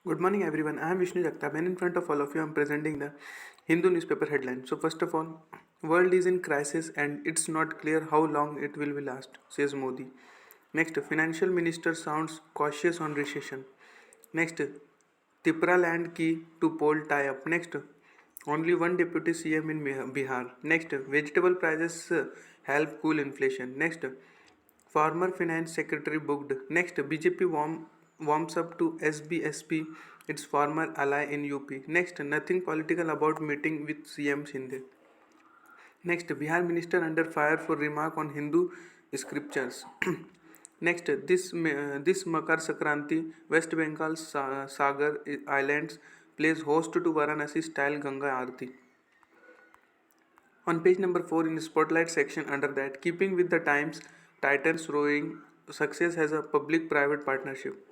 Good morning, everyone. I am Vishnu Jagtap, and in front of all of you, I am presenting the Hindu newspaper headline. So, first of all, world is in crisis, and it's not clear how long it will be last, says Modi. Next, financial minister sounds cautious on recession. Next, Tipra land key to poll tie-up. Next, only one deputy CM in Bihar. Next, vegetable prices help cool inflation. Next, former finance secretary booked. Next, BJP warms up to SBSP, its former ally in UP. Next, nothing political about meeting with CM Shinde. Next, Bihar minister under fire for remark on Hindu scriptures. Next, this Makar Sankranti, West Bengal Sagar Islands plays host to Varanasi style Ganga Aarti. On page number 4 in the spotlight section under that, keeping with the times, Titans rowing success has a public-private partnership.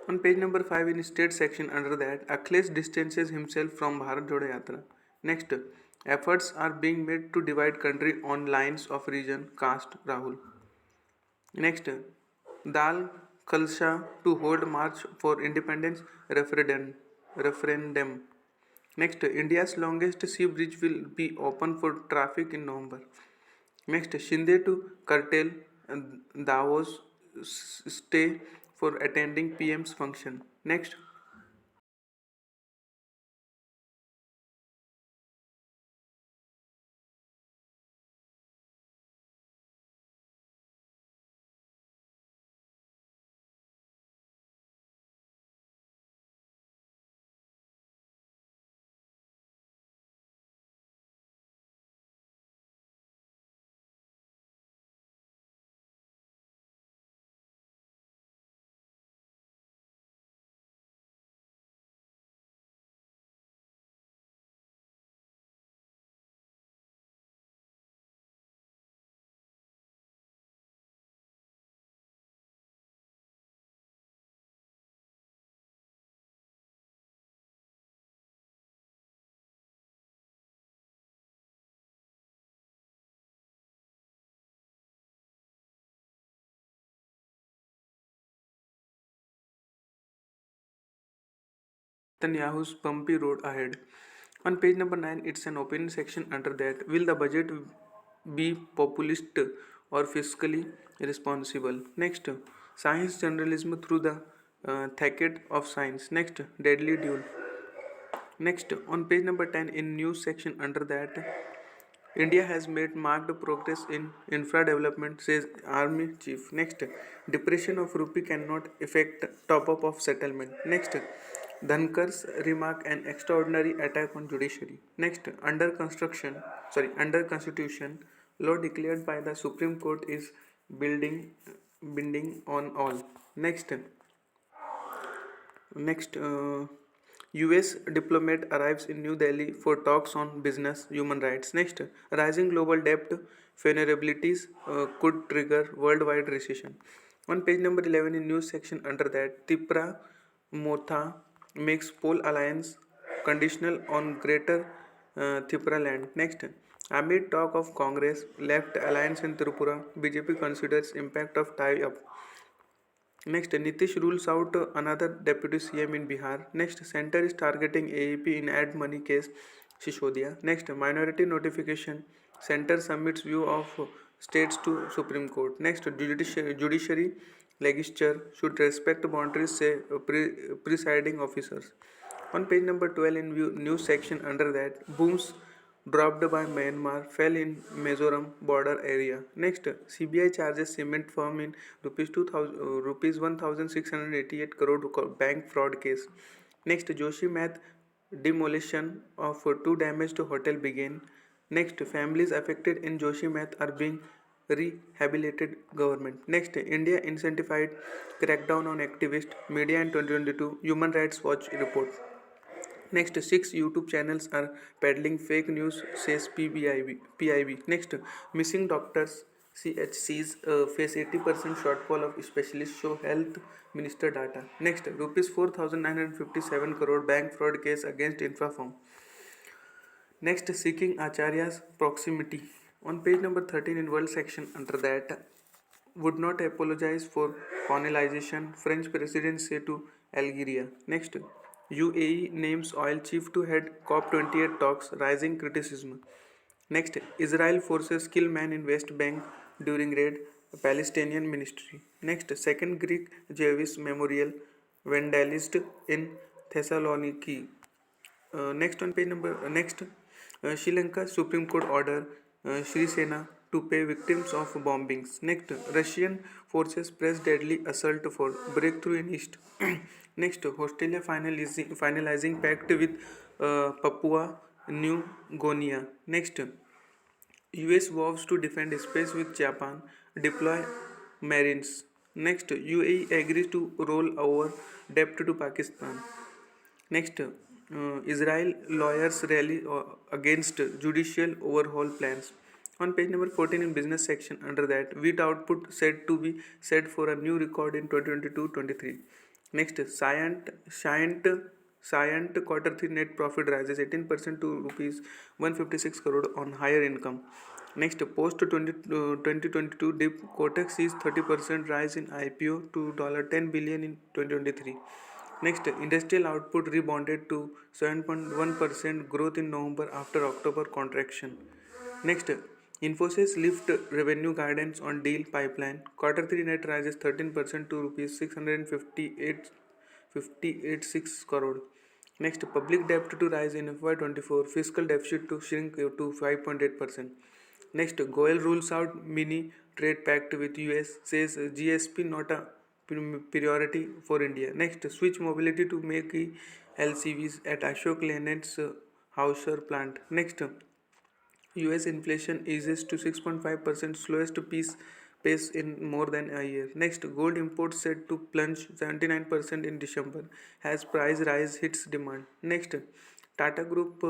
On page number 5 in state section under that, Akhilesh distances himself from Bharat Jodo Yatra. Next, efforts are being made to divide country on lines of region, caste, Rahul. Next, Dal Khalsa to hold March for Independence referendum. Next, India's longest sea bridge will be open for traffic in November. Next, Shinde to curtail Davos stay for attending PM's function. Next, Netanyahu's bumpy road ahead. On page number 9, it's an opinion section under that. Will the budget be populist or fiscally responsible? Next, science journalism through the thicket of science. Next, deadly duel. Next, on page number 10 in news section under that, India has made marked progress in infra development, says Army Chief. Next, depression of rupee cannot affect top up of settlement. Next, Dhankar's remark an extraordinary attack on judiciary. Next, under constitution, law declared by the Supreme Court is building binding on all. Next, US diplomat arrives in New Delhi for talks on business human rights. Next, rising global debt vulnerabilities could trigger worldwide recession. On page number 11 in news section under that, Tipra Motha makes poll alliance conditional on greater Tripura land. Next, amid talk of Congress left alliance in Tripura, BJP considers impact of tie-up. Next, Nitish rules out another deputy CM in Bihar. Next, center is targeting AEP in ad money case Shishodia. Next, minority notification. Center submits view of states to Supreme Court. Next, judiciary legislature should respect boundaries, say presiding officers. On page number 12 in news section under that, booms dropped by Myanmar fell in Mizoram border area. Next, CBI charges cement firm in rupees 2000 rupees 1688 crore bank fraud case. Next, Joshi Math demolition of two damaged hotel began. Next, families affected in Joshi Math are being rehabilitated government. Next, India incentivized crackdown on activist media in 2022 Human Rights Watch report. Next, 6 YouTube channels are peddling fake news, says PIB. Next, missing doctors. CHCs face 80% shortfall of specialists, show health minister data. Next, rupees 4,957 crore bank fraud case against Infrafirm. Next, seeking Acharya's proximity. On page number 13 in world section under that, would not apologize for colonization, French president say to Algeria. Next, UAE names oil chief to head COP28 talks, rising criticism. Next, Israel forces kill man in West Bank during raid, Palestinian ministry. Next, second Greek Jewish memorial vandalized in Thessaloniki. Next on page number next, Sri Lanka Supreme Court order Sri Sena to pay victims of bombings. Next, Russian forces press deadly assault for breakthrough in East. Next, Australia finalizing pact with Papua New Guinea. Next, US vows to defend space with Japan, deploy Marines. Next, UAE agrees to roll over debt to Pakistan. Next, Israel lawyers rally against judicial overhaul plans. On page number 14 in business section, under that, wheat output said to be set for a new record in 2022-23. Next, Scient quarter 3 net profit rises 18% to rupees 156 crore on higher income. Next, post 2022 dip, Kotak sees 30% rise in IPO to $10 billion in 2023. Next, industrial output rebounded to 7.1% growth in November after October contraction. Next, Infosys lift revenue guidance on deal pipeline. Quarter 3 net rises 13% to rupees 658.6 crore. Next, public debt to rise in FY24, fiscal deficit to shrink to 5.8%. Next, Goel rules out mini trade pact with US, says GSP not a priority for India. Next, switch mobility to make LCVs at Ashok Leyland's Hauser plant. Next, US inflation eases to 6.5%, slowest pace in more than a year. Next, gold imports set to plunge 79% in December as price rise hits demand. Next, Tata Group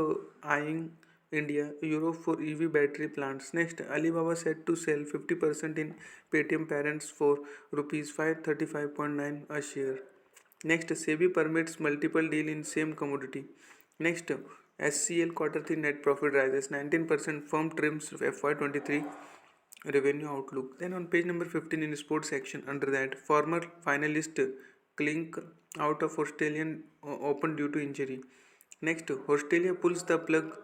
eyeing India, Europe for EV battery plants. Next, Alibaba set to sell 50% in Paytm parents for rupees 535.9 a share. Next, SEBI permits multiple deal in same commodity. Next, SCL quarter 3 net profit rises 19%, firm trims FY23 revenue outlook. Then on page number 15 in sports section, under that, former finalist clink out of Australian Open due to injury. Next, Australia pulls the plug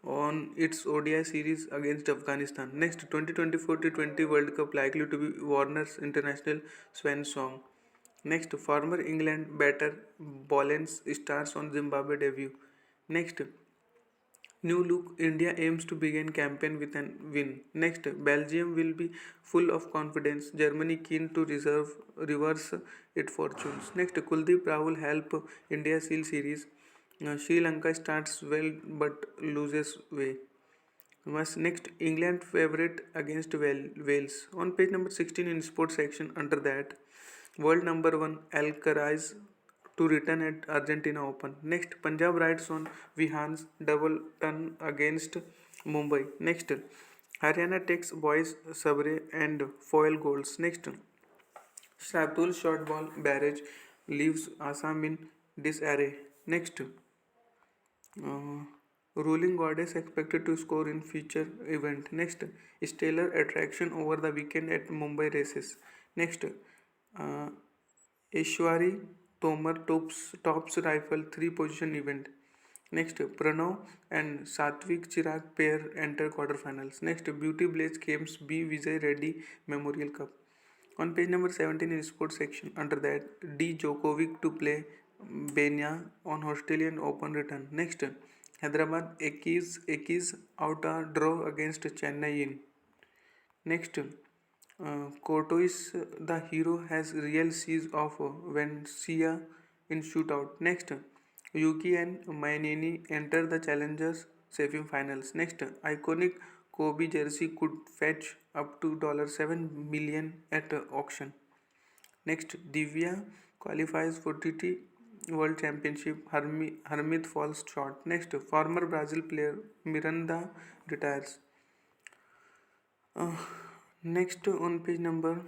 on its ODI series against Afghanistan. Next, 2024 T20 World Cup likely to be Warner's international swan song. Next, former England batter Bollens stars on Zimbabwe debut. Next, new look, India aims to begin campaign with an win. Next, Belgium will be full of confidence. Germany keen to reverse its fortunes. Next, Kuldeep Rahul help India seal series. Sri Lanka starts well but loses way. Next, England favorite against Wales. On page number 16 in sports section, under that, world number 1 Alcaraz to return at Argentina Open. Next, Punjab rides on Vihan's double turn against Mumbai. Next, Haryana takes boys Sabre and foil goals. Next, Shardul short ball barrage leaves Assam in disarray. Next, ruling goddess expected to score in future event. Next, stellar attraction over the weekend at Mumbai races. Next, Ishwari Tomar tops rifle 3 position event. Next, Pranav and Satvik Chirag pair enter quarterfinals. Next, Beauty Blaze Games B Vijay Reddy Memorial Cup. On page number 17 in sports section, under that, D Djokovic to play Benya on Australian Open return. Next, Hyderabad Ekis out a draw against Chennai in. Next, Courtois, the hero, has real seize of Valencia in shootout. Next, Yuki and Mainini enter the Challengers semi-finals. Next, iconic Kobe jersey could fetch up to $7 million at auction. Next, Divya qualifies for TT World Championship. Hermit falls short. Next, former Brazil player Miranda retires. Next, on page number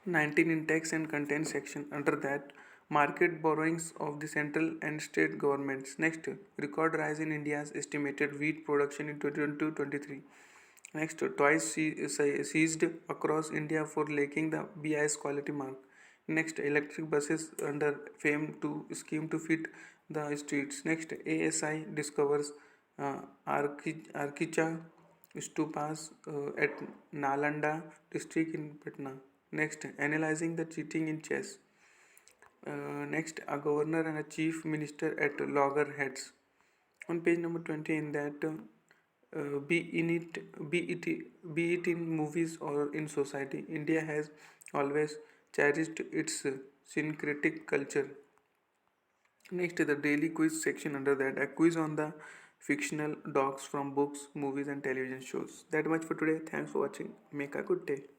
19 in tax and content section, under that, market borrowings of the central and state governments. Next, record rise in India's estimated wheat production in 2022-23. Next, twice seized across India for lacking the BIS quality mark. Next, electric buses under fame to scheme to fit the streets. Next, ASI discovers Arkicha stupas at Nalanda district in Patna. Next, analyzing the cheating in chess. Next, a governor and a chief minister at loggerheads. On page number 20, in that be it in movies or in society, India has always cherished its syncretic culture. Next, the daily quiz section. Under that, a quiz on the fictional dogs from books, movies, and television shows. That much for today. Thanks for watching. Make a good day.